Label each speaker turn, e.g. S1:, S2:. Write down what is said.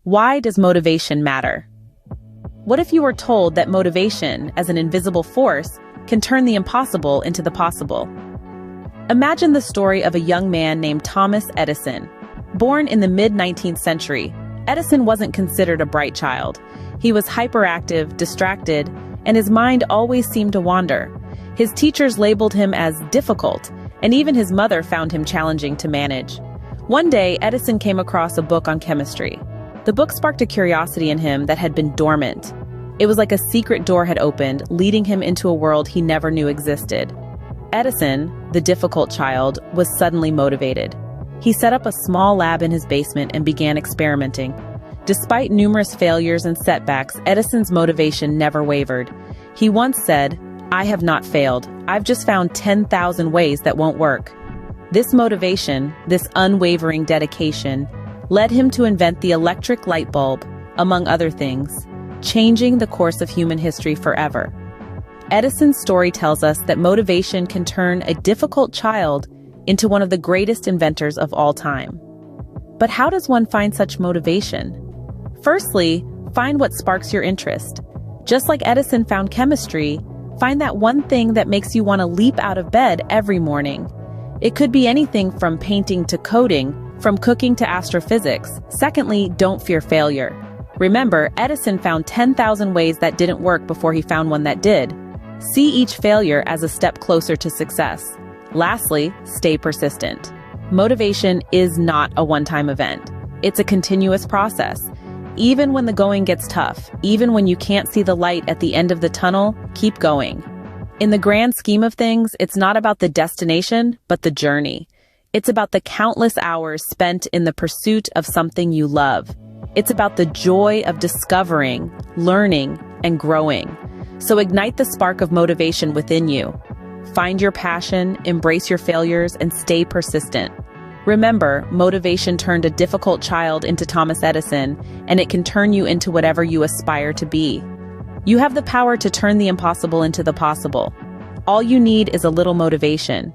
S1: Why does motivation matter? What if you were told that motivation, as an invisible force, can turn the impossible into the possible? Imagine the story of a young man named Thomas Edison. Born in the mid-19th century, Edison wasn't considered a bright child. He was hyperactive, distracted, and his mind always seemed to wander. His teachers labeled him as difficult, and even his mother found him challenging to manage. One day, Edison came across a book on chemistry. The book sparked a curiosity in him that had been dormant. It was like a secret door had opened, leading him into a world he never knew existed. Edison, the difficult child, was suddenly motivated. He set up a small lab in his basement and began experimenting. Despite numerous failures and setbacks, Edison's motivation never wavered. He once said, "I have not failed. I've just found 10,000 ways that won't work." This motivation, this unwavering dedication, led him to invent the electric light bulb, among other things, changing the course of human history forever. Edison's story tells us that motivation can turn a difficult child into one of the greatest inventors of all time. But how does one find such motivation? Firstly, find what sparks your interest. Just like Edison found chemistry, find that one thing that makes you want to leap out of bed every morning. It could be anything from painting to coding, from cooking to astrophysics. Secondly, don't fear failure. Remember, Edison found 10,000 ways that didn't work before he found one that did. See each failure as a step closer to success. Lastly, stay persistent. Motivation is not a one-time event. It's a continuous process. Even when the going gets tough, even when you can't see the light at the end of the tunnel, keep going. In the grand scheme of things, it's not about the destination, but the journey. It's about the countless hours spent in the pursuit of something you love. It's about the joy of discovering, learning, and growing. So ignite the spark of motivation within you. Find your passion, embrace your failures, and stay persistent. Remember, motivation turned a difficult child into Thomas Edison, and it can turn you into whatever you aspire to be. You have the power to turn the impossible into the possible. All you need is a little motivation.